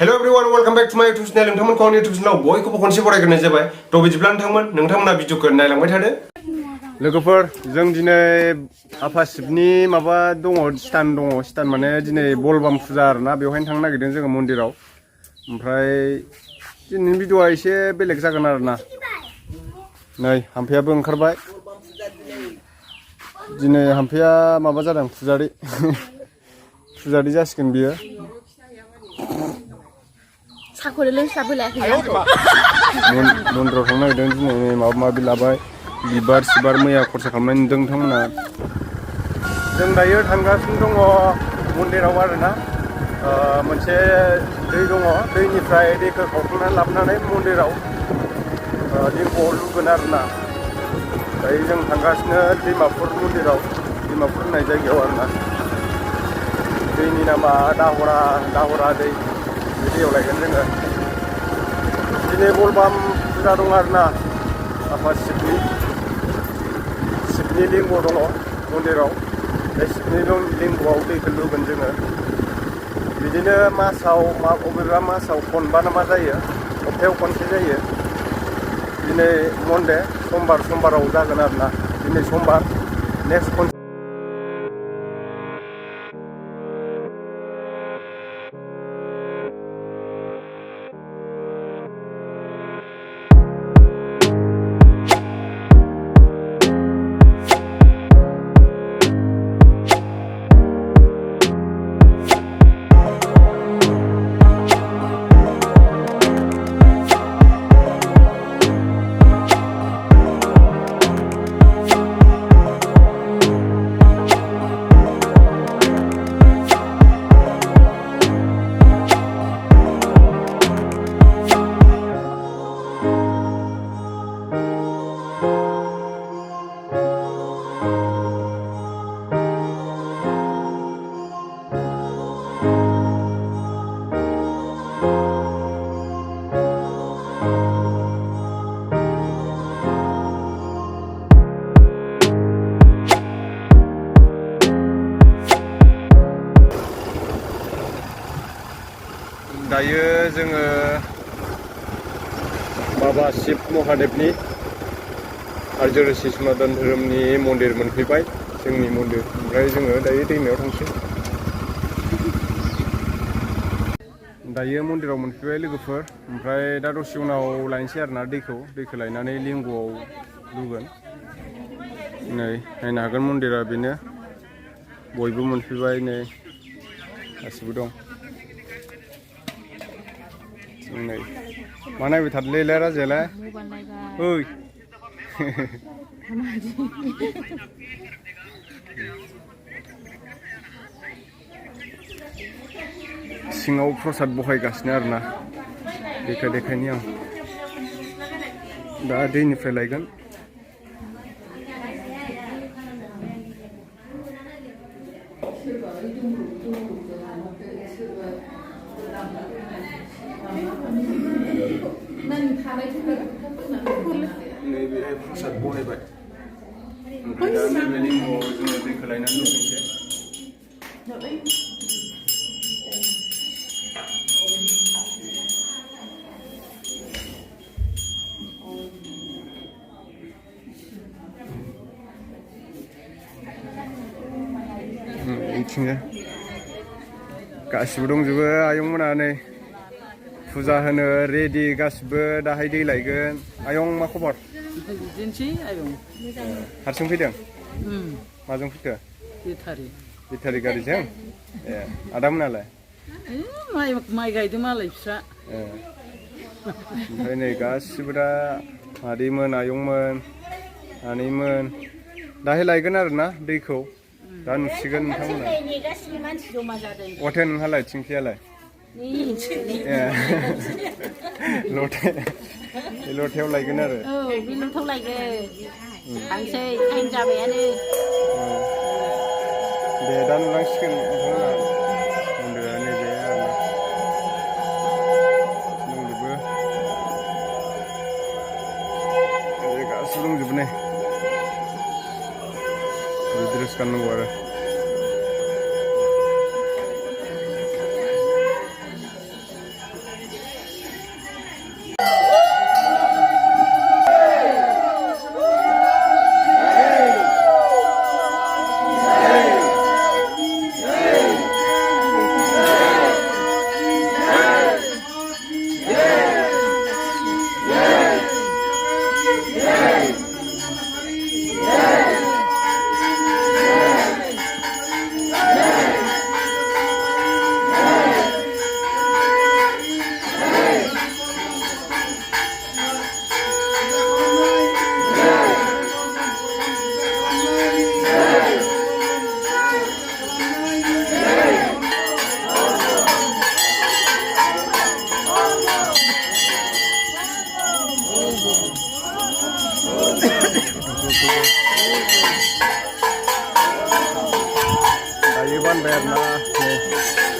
Hello everyone, welcome back to my YouTube channel. नोंथांमोनखौ आंनि YouTube channel बयखौबो खनसे बरायग्रोनाय जाबाय। थ' बिदिब्ला नोंथांमोना भिडिअखौ नायलांबाय थादो। लोगोफोर, जों दिनै आफा शिबनि माबा दङ, स्टान माने दिनै बलबाम फुजा आरोना, बेवहायनो थांनो नागिरदों जोङो मन्दिराव। ओमफ्राय दिनैनि भिडिअआ एसे बेलेग जागोन आरोना। नै हाम्फेयाबो ओंखारबाय। दिनै हाम्फेया माबा जादों, फुजारि जासिगोन बियो। मन्दिराव थांनो नागिरदों दिनै माबा माबि लाबाय, बिबार सिबार मैया खरसा खालामनाय नुदों नोंथांमोना। जों दायो थांगासिनो दङ मन्दिराव आरोना। मोनसे दै दङ, दैनिफ्राय दैखौ खावखांनानै लाबोनानै मन्दिराव लिंगआव लुगोन आरोना। दायो जों थांगासिनो दैमाफुर मन्दिराव, दैमाफुर होननाय जायगायाव आरोना। दैनि नामा दाहरा दै, बे दैयाव लायगोन जोङो। दिनै बलबाम फुजा दं आरोना, आफा शिबनि लिंग दङ मन्दिराव। बे शिबनि लिंगआव दैखौ लुगोन जोङो। बिदिनो मासाव बबेबा मासाव खनबा नामा जायो, सप्तायाव खनसे जायो। दिनै मन्डे, समबाराव जागोन आरोना। दिनै समबार, नेक्स्ट खनसे दायो जोङो बाबा शिब महादेबनि आर्य ऋषि सनातन धोरोमनि मन्दिर मोनफैबाय, जोंनि मन्दिर। ओमफ्राय जोङो दायो दैमायाव थांसै। दायो मन्दिराव मोनफैबाय लोगोफोर। ओमफ्राय दा दसे उनाव लायनोसै आरोना दैखौ लायनानै लिंगआव लुगोन। नै नायनो हागोन मन्दिरा बेनो, बयबो मोनफैबाय, नै गासिबो दं। नै मा नायबाय थादोलै राजायालाय? ओइ सिङाव प्रसाद बहायगासिनो आरोना, देखायनि आं दा दैनिफ्राय लायगोन। नैबेहाय प्रसाद बहायबाय, ओमफ्राय दा नैबे लिंगआव जोङो दैखौ लायनानै लुफैनोसै। बिथिंजाय गासिबो दंजोबो, आयंमोना नै फुजा होनो रेडि गासिबो। दाहाय दै लायगोन। आयं मा खबर? बिदिनोसै आयं। हारसिं फैदों? माजों फैखो? बेटारि गारिजों? ए, आदामोनालाय? माइ गायदों मालाय बिस्रा। ओमफ्राय नै गासिबो दा मादैमोन, आयंमोन, आनैमोन दाहाय लायगोन आरोना दैखौ। दा नुसिगोन नोंथांमोना। अथे नोंहालाय थिंखियालाय? ए लथायाव लायगोन आरो। औ, बे लथायाव लायगोन। थांसै, टाइम जाबायानो। दे दा नुलांसिगोन नोंथांमोना। मन्दिरा नैबे आरोना, दंजोबो, गासिबो दंजोबो नै। ड्रेस गाननांगौ आरो। मोनबाय आरोना नै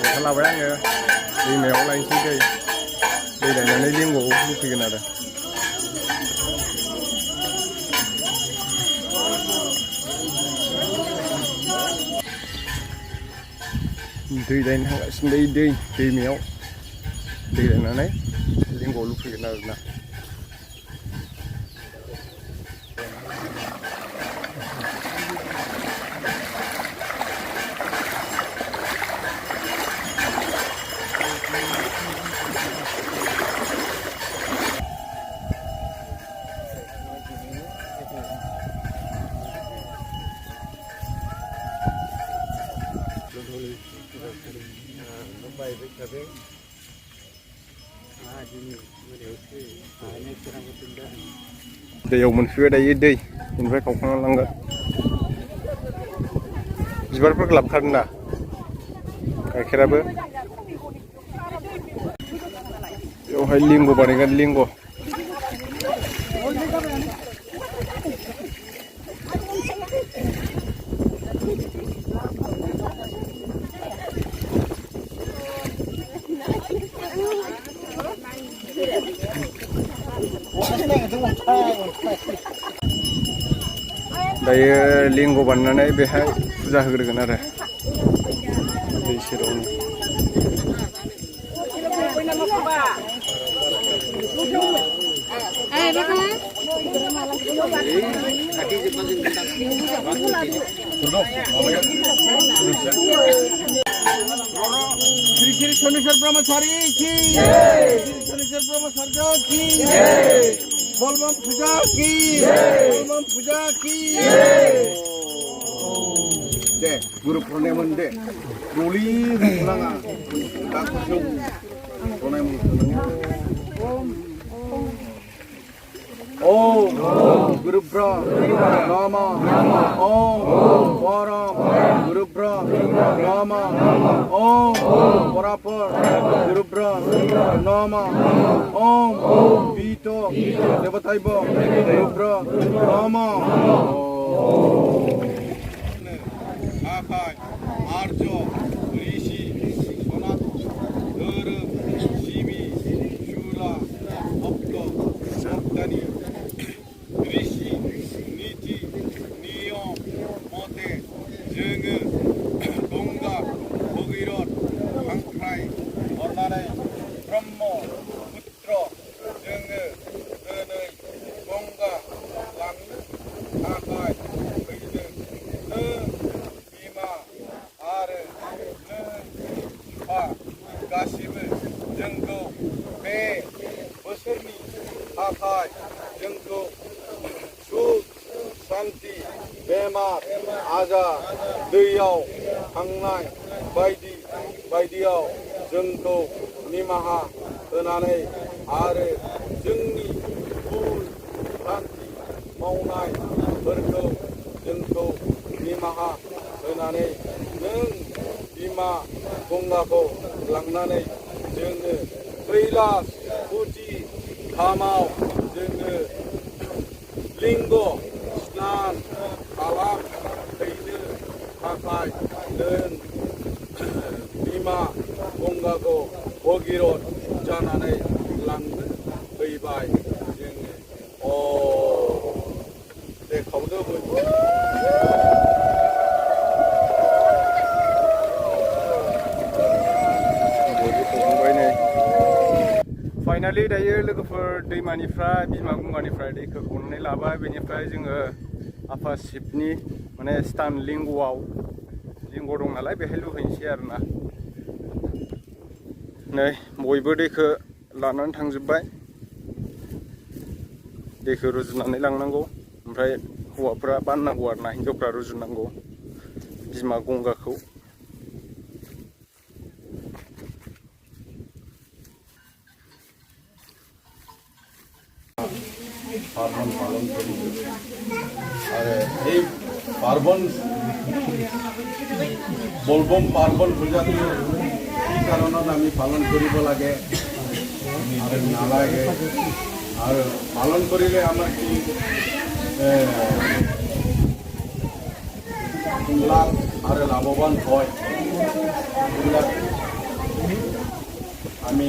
खथा लाबाय आङो दैमायाव लायनोसै दै लायनानै लिंगआव लुफैगोन आरो दै लायनो थांगासिनो दैमायाव दै लायनानै लिंगआव लुफैगोन आरोना दैयाव मोनफैबाय दायो दै बेनिफ्राय खावखांना लांगोन बिबारफोरखौ लाबोखादों ना गाइखेराबो बेवहाय लिंग बानायगोन लिंग दायो लिंग बानायनानै बेहाय फुजा होग्रोगोन आरो दै सेरावनो श्री श्री शनिश्वर ब्रह्मचारी की शनिश्वर ब्रह्मचार्य की बोलबम पूजा की बोलबम पूजा की दे गुरु प्रणामन दे रोली रुलाङा गाखौ प्रणामन ओम गुरु ब्रह्म नमः ओम परम गुरु ब्रह्म नमः ओम परापर गुरु ब्रह्म नमः ओम पीतो देवताइब गुरु ब्रह्म नमः आखाय आर्य ऋषि सनातन धर्म शिबि शुला भक्त सप्तनी ऋषि नीति नियम मते जोङो गंगा भगीरथ खांख्राय हरनानै ब्रह्म पुत्र जोङो दिनै गंगा लांनो थाखाय फैदों नों बिमा आरो नों बिफा गासिबो जोंखौ बे बोसोरनि थाखाय जोंखौ सुख शान्ति बेमार आजार दैयाव थांनाय बायदि बायदियाव जोंखौ निमाहा होनानै आरो जोंनि भुल भ्रान्ति मावनायफोरखौ जोंखौ निमाहा होनानै नों बिमा गंगाखौ लांनानै जोङो कैलास फुथि धामाव जोङो लिंग स्नान खालामहैनो थाखाय नों बिमा गंगाखौ भगीरथ जानानै लांनो फैबाय जोङो दे खावदो बयबो फाइनालि दायो लोगोफोर दैमानिफ्राय बिमा गंगानिफ्राय दैखौ खावनानै लाबाय बेनिफ्राय जोङो आफा शिबनि माने स्टान लिंगआव लिंग दं नालाय बेहाय लुहैनोसै आरोना नै बयबो दैखौ लानानै थांजोब्बाय दैखौ रुजुनानै लांनांगौ ओमफ्राय हौवाफोरा बाननांगौ आरोना हिन्जावफ्रा रुजुनांगौ बिमा गंगाखौ পার্বণ পালন করি আর এই পার্বণ বলবম পার্বণ পূজাটো কি কাৰণত আমি পালন কৰিব লাগে আৰু নালাগে আৰু পালন কৰিলে আমাৰ কি লাভ আৰু লাভৱান হয় এইবিলাক আমি